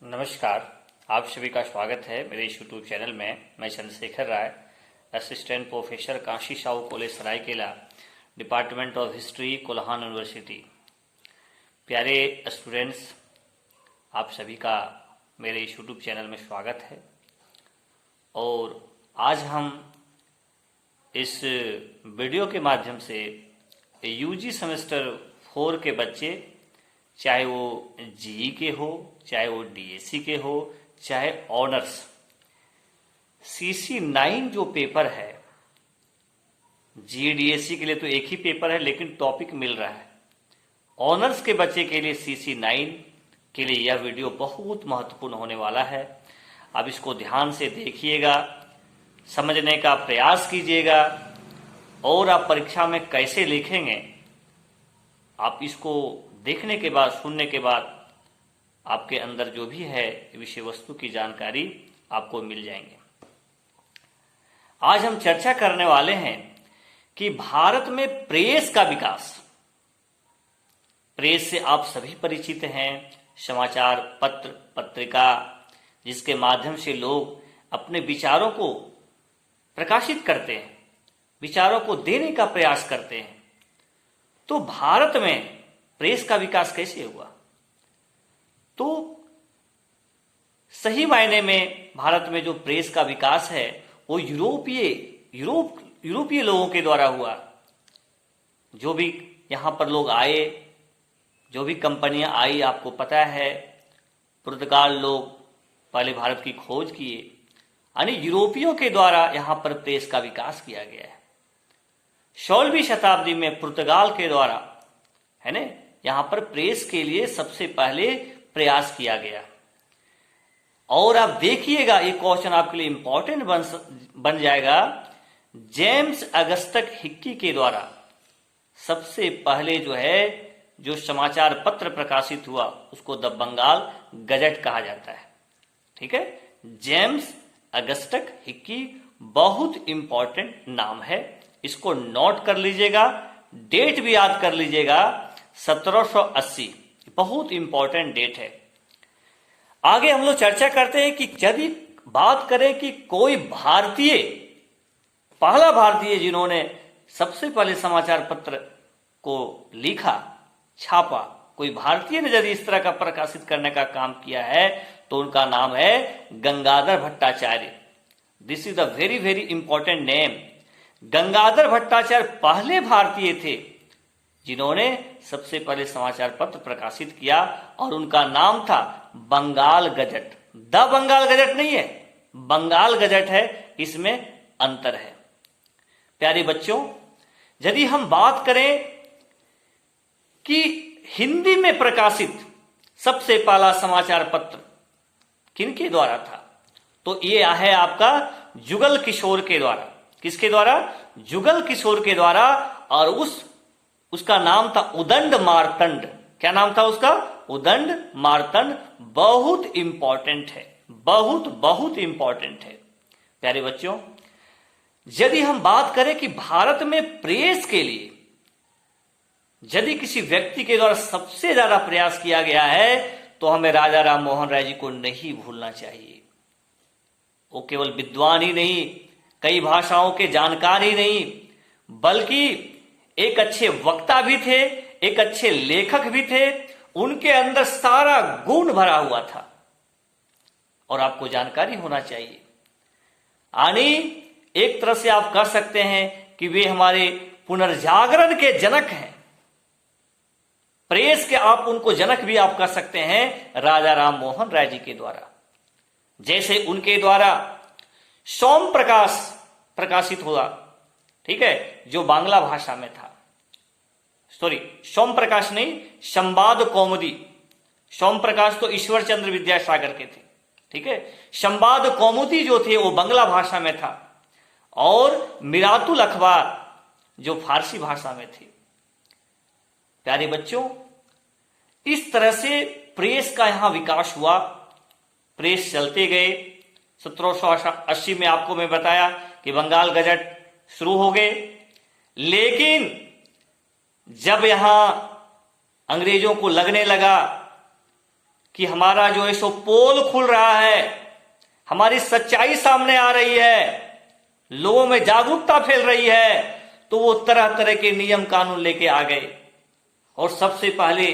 नमस्कार। आप सभी का स्वागत है मेरे इस यूट्यूब चैनल में। मैं Chandrashekhar Rai, assistant professor, Kashi Sahu college Saraikela, department of history, Kolhan university. प्यारे स्टूडेंट्स, आप सभी का मेरे इस यूट्यूब चैनल में स्वागत है। और आज हम इस वीडियो के माध्यम से यूजी सेमेस्टर 4 के बच्चे, चाहे वो जीई के हो, चाहे वो डीएससी के हो, चाहे ऑनर्स, CC9 जो पेपर है, जीई डीएससी के लिए तो एक ही पेपर है लेकिन टॉपिक मिल रहा है। ऑनर्स के बच्चे के लिए CC9 के लिए यह वीडियो बहुत महत्वपूर्ण होने वाला है। आप इसको ध्यान से देखिएगा, समझने का प्रयास कीजिएगा और आप परीक्षा में कैसे लिखेंगे, आप इसको देखने के बाद, सुनने के बाद आपके अंदर जो भी है विषय वस्तु की जानकारी आपको मिल जाएंगे। आज हम चर्चा करने वाले हैं कि भारत में प्रेस का विकास। प्रेस से आप सभी परिचित हैं, समाचार पत्र, पत्रिका, जिसके माध्यम से लोग अपने विचारों को प्रकाशित करते हैं, विचारों को देने का प्रयास करते हैं। तो भारत में प्रेस का विकास कैसे हुआ? तो सही मायने में भारत में जो प्रेस का विकास है वो यूरोपीय लोगों के द्वारा हुआ। जो भी यहां पर लोग आए, जो भी कंपनियां आई, आपको पता है पुर्तगाल लोग पहले भारत की खोज किए, यानी यूरोपियों के द्वारा यहां पर प्रेस का विकास किया गया है। 16वीं शताब्दी में पुर्तगाल के द्वारा, है ना, यहां पर प्रेस के लिए सबसे पहले प्रयास किया गया। और आप देखिएगा, ये क्वेश्चन आपके लिए इंपॉर्टेंट बन जाएगा। जेम्स अगस्टस हिक्की के द्वारा सबसे पहले जो समाचार पत्र प्रकाशित हुआ उसको द बंगाल गजट कहा जाता है। ठीक है, जेम्स अगस्टस हिक्की बहुत इंपॉर्टेंट नाम है, इसको नोट कर लीजिएगा, डेट भी याद कर लीजिएगा, 1780 बहुत इंपॉर्टेंट डेट है। आगे हम लोग चर्चा करते हैं कि यदि बात करें कि कोई भारतीय, पहला भारतीय जिन्होंने सबसे पहले समाचार पत्र को लिखा, छापा, कोई भारतीय ने यदि इस तरह का प्रकाशित करने का काम किया है तो उनका नाम है Gangadhar Bhattacharya. This is the very very important name. Gangadhar Bhattacharya पहले भारतीय थे जिन्होंने सबसे पहले समाचार पत्र प्रकाशित किया और उनका नाम था Bengal Gazette. The Bengal Gazette नहीं है, बंगाल गजट है, इसमें अंतर है। प्यारे बच्चों, यदि हम बात करें कि हिंदी में प्रकाशित सबसे पहला समाचार पत्र किनके द्वारा था, तो ये है आपका जुगल किशोर के द्वारा। किसके द्वारा? जुगल किशोर के द्वारा। और उसका नाम था उदंड मार्तंड। क्या नाम था उसका? उदंड मार्तंड। बहुत इंपॉर्टेंट है, बहुत बहुत इंपॉर्टेंट है। प्यारे बच्चों, यदि हम बात करें कि भारत में प्रेस के लिए यदि किसी व्यक्ति के द्वारा सबसे ज्यादा प्रयास किया गया है तो हमें राजा राम मोहन राय जी को नहीं भूलना चाहिए। वो केवल विद्वान ही नहीं, कई भाषाओं के जानकार ही नहीं, बल्कि एक अच्छे वक्ता भी थे, एक अच्छे लेखक भी थे। उनके अंदर सारा गुण भरा हुआ था और आपको जानकारी होना चाहिए। यानी एक तरह से आप कह सकते हैं कि वे हमारे पुनर्जागरण के जनक हैं। प्रेस के आप उनको जनक भी आप कह सकते हैं, राजा राम मोहन राय जी के द्वारा। जैसे उनके द्वारा सोम प्रकाश प्रकाशित हुआ, ठीक है, जो बांग्ला भाषा में था। सॉरी, सोम प्रकाश नहीं, संवाद कौमुदी। सोम प्रकाश तो ईश्वर चंद्र विद्यासागर के थे, ठीक है। संवाद कौमुदी जो थे वो बांग्ला भाषा में था और मिरातुल अखबार जो फारसी भाषा में थे। प्यारे बच्चों, इस तरह से प्रेस का यहां विकास हुआ। प्रेस चलते गए। 1780 में आपको मैं बताया कि बंगाल गजट शुरू हो गए। लेकिन जब यहां अंग्रेजों को लगने लगा कि हमारा जो है सो पोल खुल रहा है, हमारी सच्चाई सामने आ रही है, लोगों में जागरूकता फैल रही है, तो वो तरह तरह के नियम कानून लेके आ गए। और सबसे पहले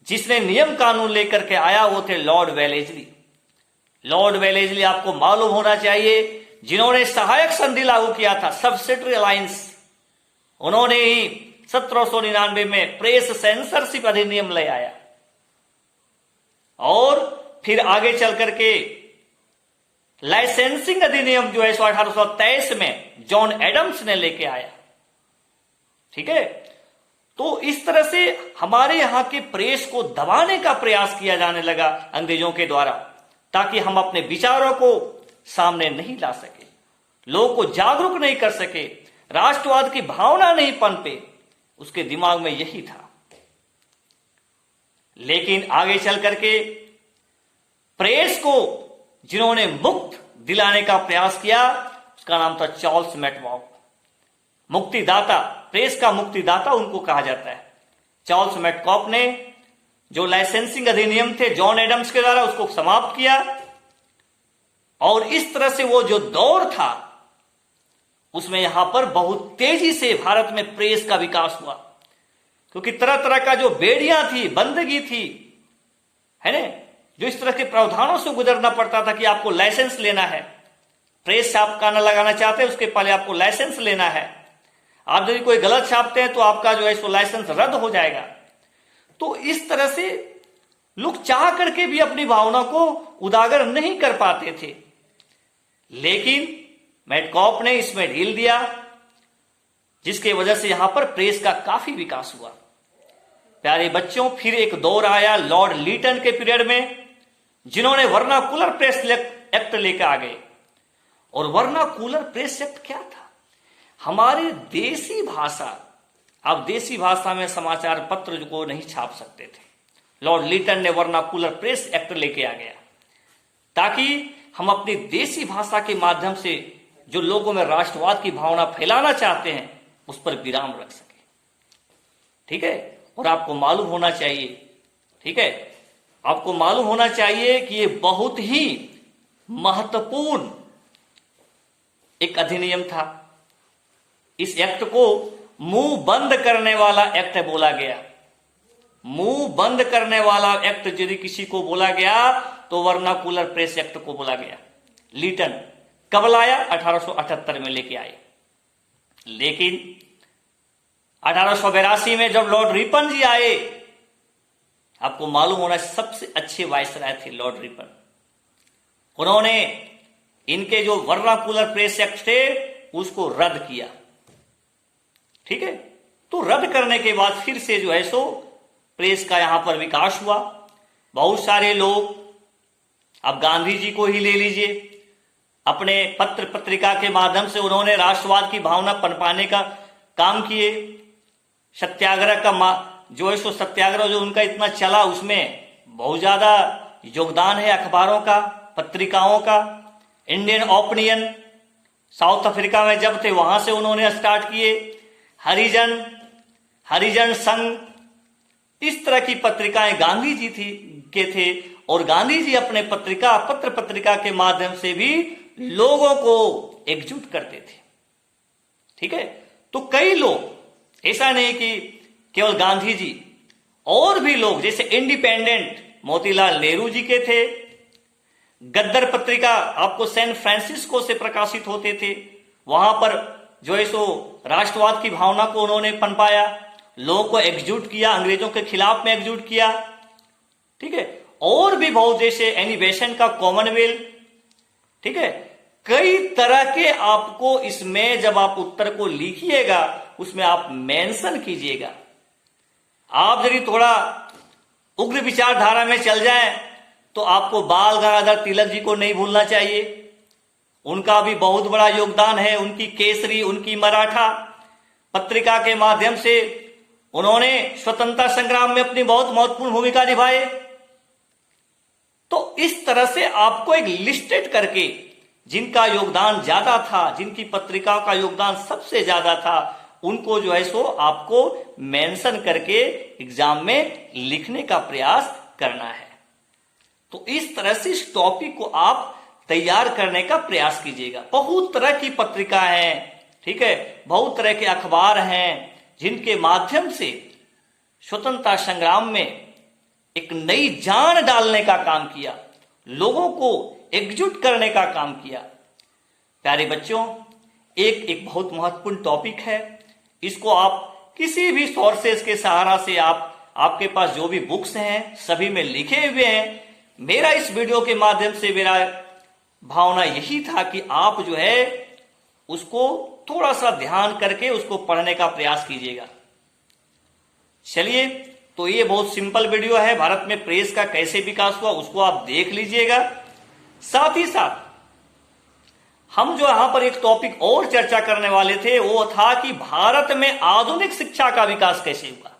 जिसने नियम कानून लेकर के आया वो थे लॉर्ड वेलेस्ली। लॉर्ड वेलेस्ली आपको मालूम होना चाहिए, जिन्होंने सहायक संधि लागू किया था, सब्सिडरी अलायंस। उन्होंने ही 1799 में प्रेस सेंसरशिप अधिनियम ले आया, और फिर आगे चल करके लाइसेंसिंग अधिनियम जो है 1823 में जॉन एडम्स ने लेके आया। ठीक है, तो इस तरह से हमारे यहां के प्रेस को दबाने का प्रयास किया जाने लगा अंग्रेजों के द्वारा, ताकि हम अपने विचारों को सामने नहीं ला सके, लोगों को जागरूक नहीं कर सके, राष्ट्रवाद की भावना नहीं पनपे। उसके दिमाग में यही था। लेकिन आगे चल करके प्रेस को जिन्होंने मुक्त दिलाने का प्रयास किया, उसका नाम था चार्ल्स मैककॉक। मुक्तिदाता, प्रेस का मुक्तिदाता उनको कहा जाता है। चार्ल्स मैककॉक ने जो लाइसेंसिंग अधिनियम थे जॉन एडम्स के द्वारा, उसको समाप्त किया, और इस तरह से वो जो दौर था उसमें यहां पर बहुत तेजी से भारत में प्रेस का विकास हुआ, क्योंकि तरह तरह का जो बेड़ियां थी, बंदगी थी, है ना, जो इस तरह के प्रावधानों से गुजरना पड़ता था कि आपको लाइसेंस लेना है, प्रेस छाप का न लगाना चाहते उसके पहले आपको लाइसेंस लेना है, आप यदि कोई गलत छापते हैं तो आपका जो है सो लाइसेंस रद्द हो जाएगा। तो इस तरह से लोग चाह करके भी अपनी भावना को उजागर नहीं कर पाते थे। लेकिन मैककॉक ने इसमें ढील दिया, जिसके वजह से यहां पर प्रेस का काफी विकास हुआ। प्यारे बच्चों, फिर एक दौर आया लॉर्ड लीटन के पीरियड में, जिन्होंने वर्नाकुलर प्रेस एक्ट लेकर आ गए। और वर्नाकुलर प्रेस एक्ट क्या था? हमारी देसी भाषा, अब देसी भाषा में समाचार पत्र को नहीं छाप सकते थे। लॉर्ड लीटन ने वर्नाकुलर प्रेस एक्ट लेके आ गया, ताकि हम अपनी देसी भाषा के माध्यम से जो लोगों में राष्ट्रवाद की भावना फैलाना चाहते हैं उस पर विराम रख सके। ठीक है, और आपको मालूम होना चाहिए, ठीक है, आपको मालूम होना चाहिए कि ये बहुत ही महत्वपूर्ण एक अधिनियम था। इस एक्ट को मुंह बंद करने वाला एक्ट बोला गया। मुंह बंद करने वाला एक्ट यदि किसी को बोला गया तो वर्नाकुलर प्रेस एक्ट को बोला गया। लीटन कब लाया? 1878 में लेके आए। लेकिन 1882 में जब लॉर्ड रिपन जी आए, आपको मालूम होना सबसे अच्छे वायसराय थे लॉर्ड रिपन। उन्होंने इनके जो वर्नाकुलर प्रेस एक्ट थे उसको रद्द किया। ठीक है, तो रद्द करने के बाद फिर से जो है सो प्रेस का यहां पर विकास हुआ। बहुत सारे लोग, अब गांधी जी को ही ले लीजिए, अपने पत्र पत्रिका के माध्यम से उन्होंने राष्ट्रवाद की भावना पनपाने का काम किए। सत्याग्रह का जो है सो सत्याग्रह जो उनका इतना चला, उसमें बहुत ज्यादा योगदान है अखबारों का, पत्रिकाओं का। इंडियन ओपिनियन साउथ अफ्रीका में जब थे वहां से उन्होंने स्टार्ट किए। हरिजन संघ, इस तरह की पत्रिकाएं गांधी जी के थे, और गांधी जी अपने पत्र पत्रिका के माध्यम से भी लोगों को एकजुट करते थे। ठीक है, तो कई लोग, ऐसा नहीं कि केवल गांधी जी, और भी लोग जैसे इंडिपेंडेंट मोतीलाल नेहरू जी के थे। गद्दर पत्रिका आपको सैन फ्रांसिस्को से प्रकाशित होते थे, वहां पर जो है सो राष्ट्रवाद की भावना को उन्होंने पनपाया, लोगों को एकजुट किया, अंग्रेजों के खिलाफ में एकजुट किया। ठीक है, और भी बहुत, जैसे एनी बेसेंट का कॉमनवेल्थ। ठीक है, कई तरह के आपको इसमें जब आप उत्तर को लिखिएगा उसमें आप मेंशन कीजिएगा। आप यदि थोड़ा उग्र विचारधारा में चल जाएं तो आपको बाल गंगाधर तिलक जी को नहीं भूलना चाहिए। उनका भी बहुत बड़ा योगदान है। उनकी केसरी, उनकी मराठा पत्रिका के माध्यम से उन्होंने स्वतंत्रता संग्राम में अपनी बहुत महत्वपूर्ण भूमिका निभाई। तो इस तरह से आपको एक लिस्टेड करके जिनका योगदान ज्यादा था, जिनकी पत्रिकाओं का योगदान सबसे ज्यादा था, उनको जो है सो आपको मेंशन करके एग्जाम में लिखने का प्रयास करना है। तो इस तरह से इस टॉपिक को आप तैयार करने का प्रयास कीजिएगा। बहुत तरह की पत्रिका हैं, ठीक है, बहुत तरह के अखबार हैं जिनके माध्यम से स्वतंत्रता संग्राम में एक नई जान डालने का काम किया, लोगों को एकजुट करने का काम किया। प्यारे बच्चों, एक बहुत महत्वपूर्ण टॉपिक है। इसको आप किसी भी सोर्सेस के सहारा से आपके पास जो भी बुक्स हैं सभी में लिखे हुए हैं। मेरा इस वीडियो के माध्यम से मेरा भावना यही था कि आप जो है उसको थोड़ा सा ध्यान करके उसको पढ़ने का प्रयास कीजिएगा। चलिए, तो ये बहुत सिंपल वीडियो है, भारत में प्रेस का कैसे विकास हुआ उसको आप देख लीजिएगा। साथ ही साथ हम जो यहां पर एक टॉपिक और चर्चा करने वाले थे वो था कि भारत में आधुनिक शिक्षा का विकास कैसे हुआ,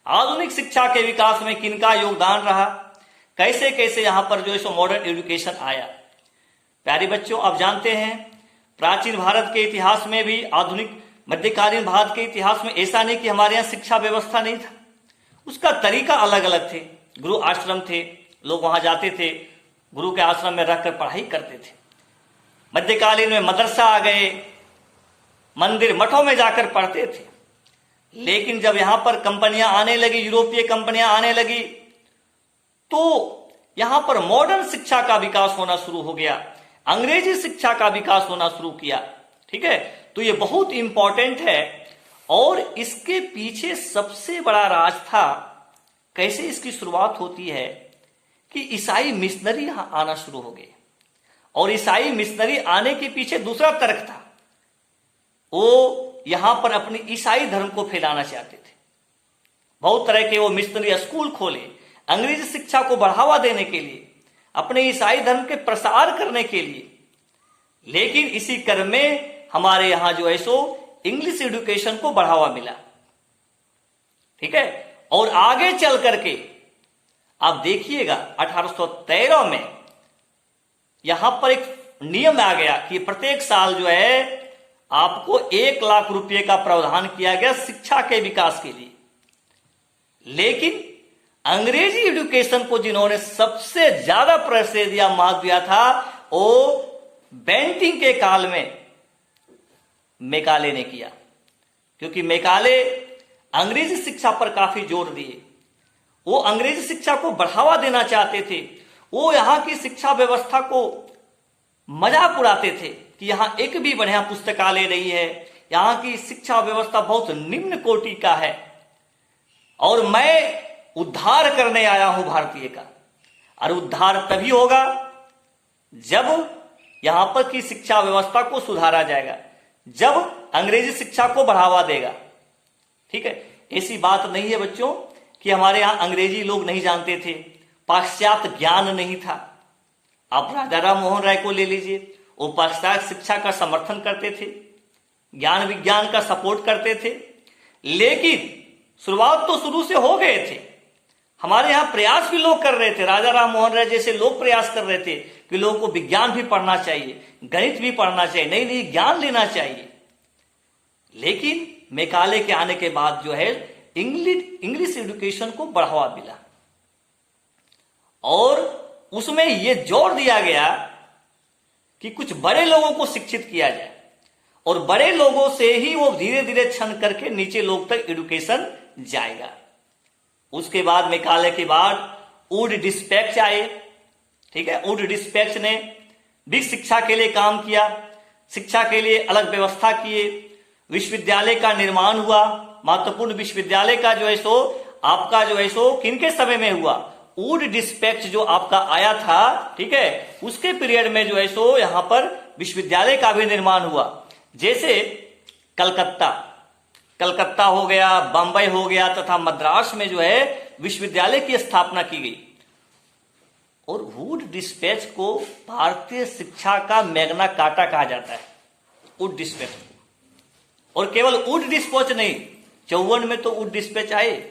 आधुनिक शिक्षा के विकास में किनका योगदान रहा, कैसे कैसे यहां पर जो है सो मॉडर्न एजुकेशन आया। प्यारे बच्चों, आप जानते हैं प्राचीन भारत के इतिहास में भी, आधुनिक मध्यकालीन भारत के इतिहास में ऐसा नहीं कि हमारे यहां शिक्षा व्यवस्था नहीं था, उसका तरीका अलग अलग थे। गुरु आश्रम थे, लोग वहां जाते थे, गुरु के आश्रम में रहकर पढ़ाई करते थे। मध्यकालीन में मदरसा आ गए, मंदिर मठों में जाकर पढ़ते थे। लेकिन जब यहां पर कंपनियां आने लगी, यूरोपीय कंपनियां आने लगी, तो यहां पर मॉडर्न शिक्षा का विकास होना शुरू हो गया, अंग्रेजी शिक्षा का विकास होना शुरू किया। ठीक है, तो ये बहुत इंपॉर्टेंट है और इसके पीछे सबसे बड़ा राज था। कैसे इसकी शुरुआत होती है कि ईसाई मिशनरी यहां आना शुरू हो गए, और ईसाई मिशनरी आने के पीछे दूसरा तर्क था, वो यहां पर अपनी ईसाई धर्म को फैलाना चाहते थे। बहुत तरह के वो मिशनरी स्कूल खोले अंग्रेजी शिक्षा को बढ़ावा देने के लिए, अपने ईसाई धर्म के प्रसार करने के लिए। लेकिन इसी क्रम में हमारे यहां जो है सो इंग्लिश एजुकेशन को बढ़ावा मिला। ठीक है, और आगे चल करके आप देखिएगा 1813 में यहां पर एक नियम आ गया कि प्रत्येक साल जो है आपको 1 लाख रुपए का प्रावधान किया गया शिक्षा के विकास के लिए। लेकिन अंग्रेजी एजुकेशन को जिन्होंने सबसे ज्यादा प्रश्रय दिया, महत्व दिया था, वो बेंटिंग के काल में मैकाले ने किया, क्योंकि मैकाले अंग्रेजी शिक्षा पर काफी जोर दिए। वो अंग्रेजी शिक्षा को बढ़ावा देना चाहते थे। वो यहां की शिक्षा व्यवस्था को मजाक उड़ाते थे कि यहां एक भी बढ़िया पुस्तकालय नहीं है, यहां की शिक्षा व्यवस्था बहुत निम्न कोटि का है, और मैं उद्धार करने आया हूं भारतीय का। और उद्धार तभी होगा जब यहां पर की शिक्षा व्यवस्था को सुधारा जाएगा, जब अंग्रेजी शिक्षा को बढ़ावा देगा। ठीक है, ऐसी बात नहीं है बच्चों कि हमारे यहां अंग्रेजी लोग नहीं जानते थे, पाश्चात्य ज्ञान नहीं था। आप राजा राम मोहन राय को ले लीजिए, वो पाश्चात्य शिक्षा का समर्थन करते थे, ज्ञान विज्ञान का सपोर्ट करते थे। लेकिन शुरुआत तो शुरू से हो गए थे, हमारे यहां प्रयास भी लोग कर रहे थे, राजा राम मोहन राय जैसे लोग प्रयास कर रहे थे कि लोगों को विज्ञान भी पढ़ना चाहिए, गणित भी पढ़ना चाहिए, नई नई ज्ञान लेना चाहिए। लेकिन मैकाले के आने के बाद जो है इंग्लिश एजुकेशन को बढ़ावा मिला, और उसमें यह जोर दिया गया कि कुछ बड़े लोगों को शिक्षित किया जाए, और बड़े लोगों से ही वो धीरे धीरे छन करके नीचे लोग तक एजुकेशन जाएगा। उसके बाद मैकाले के बाद वुड डिस्पैच आए। ठीक है, वुड डिस्पैच ने भी शिक्षा के लिए काम किया, शिक्षा के लिए अलग व्यवस्था किए, विश्वविद्यालय का निर्माण हुआ। महत्वपूर्ण विश्वविद्यालय का जो है सो आपका जो है सो किनके समय में हुआ, वुड डिस्पैच जो आपका आया था, ठीक है, उसके पीरियड में जो है सो यहां पर विश्वविद्यालय का भी निर्माण हुआ। जैसे कलकत्ता हो गया, बंबई हो गया, तथा मद्रास में जो है विश्वविद्यालय की स्थापना की गई। और वुड डिस्पैच को भारतीय शिक्षा का मैग्ना कार्टा कहा जाता है, वुड डिस्पैच को। और केवल वुड डिस्पैच नहीं, 54 में तो वुड डिस्पैच आए,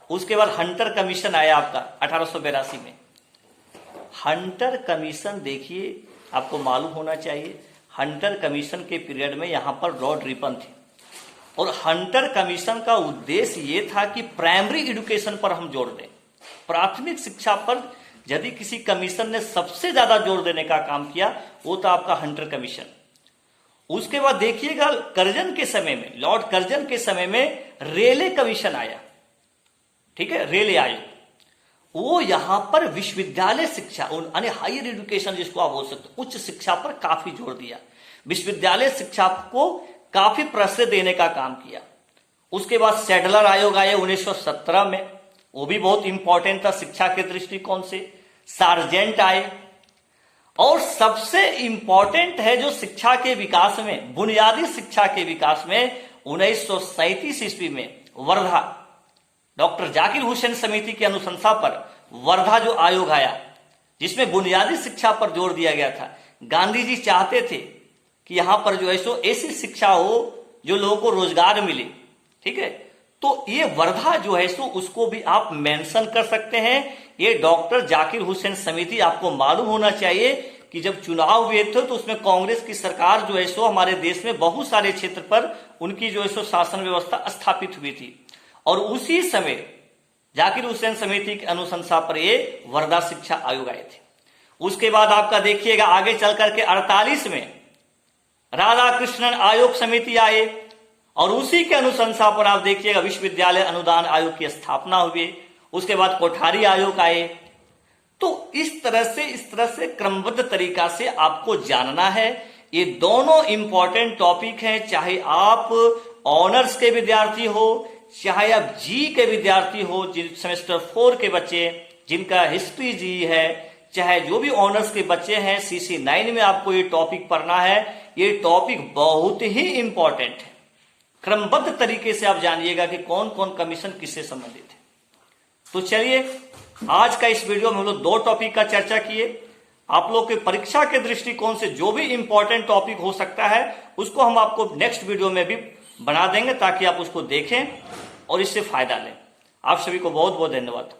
उसके बाद हंटर कमीशन आया आपका 1882 में। हंटर कमीशन देखिए, आपको मालूम होना चाहिए, हंटर कमीशन के पीरियड में यहां पर लॉर्ड रिपन थे, और हंटर कमीशन का उद्देश्य यह था कि प्राइमरी एजुकेशन पर हम जोर दें। प्राथमिक शिक्षा पर यदि किसी कमीशन ने सबसे ज्यादा जोर देने का काम किया वो तो आपका हंटर कमीशन। उसके बाद देखिएगा कर्जन के समय में, लॉर्ड कर्जन के समय में रेले कमीशन आया, ठीक है, रेले आयोग। वो यहां पर विश्वविद्यालय शिक्षा यानी हायर एजुकेशन जिसको आप बोल सकते हो, उच्च शिक्षा पर काफी जोर दिया, विश्वविद्यालय शिक्षा को काफी प्रश्रय देने का काम किया। उसके बाद सैडलर आयोग आए 1917 में, वो भी बहुत इंपॉर्टेंट था शिक्षा के दृष्टिकोण से। सार्जेंट आए, और सबसे इंपॉर्टेंट है जो शिक्षा के विकास में, बुनियादी शिक्षा के विकास में 1937 ईस्वी में वर्धा, डॉक्टर जाकिर हुसैन समिति की अनुशंसा पर वर्धा जो आयोग आया जिसमें बुनियादी शिक्षा पर जोर दिया गया था। गांधी जी चाहते थे कि यहां पर जो है सो ऐसी शिक्षा हो जो लोगों को रोजगार मिले, ठीक है, तो ये वर्धा जो है सो उसको भी आप मेंशन कर सकते हैं। ये डॉक्टर जाकिर हुसैन समिति, आपको मालूम होना चाहिए कि जब चुनाव हुए थे तो उसमें कांग्रेस की सरकार जो है सो हमारे देश में बहुत सारे क्षेत्र पर उनकी जो है सो शासन व्यवस्था स्थापित हुई थी, और उसी समय जाकिर हुसैन समिति की अनुशंसा पर ये वर्धा शिक्षा आयोग आए थे। उसके बाद आपका देखिएगा आगे चल करके 48 में राधा कृष्णन आयोग समिति आए, और उसी के अनुशंसा पर आप देखिएगा विश्वविद्यालय अनुदान आयोग की स्थापना हुई। उसके बाद कोठारी आयोग आए। तो इस तरह से क्रमबद्ध तरीका से आपको जानना है। ये दोनों इंपॉर्टेंट टॉपिक हैं, चाहे आप ऑनर्स के विद्यार्थी हो, चाहे आप जी के विद्यार्थी हो, सेमेस्टर 4 के बच्चे जिनका हिस्ट्री जी है, चाहे जो भी ऑनर्स के बच्चे हैं, CC 9 में आपको ये टॉपिक पढ़ना है। ये टॉपिक बहुत ही इंपॉर्टेंट है। क्रमबद्ध तरीके से आप जानिएगा कि कौन कौन कमीशन किससे संबंधित है। तो चलिए, आज का इस वीडियो में हम लोग 2 टॉपिक का चर्चा किए। आप लोग के परीक्षा के दृष्टिकोण से जो भी इंपॉर्टेंट टॉपिक हो सकता है उसको हम आपको नेक्स्ट वीडियो में भी बना देंगे ताकि आप उसको देखें और इससे फायदा लें। आप सभी को बहुत बहुत धन्यवाद।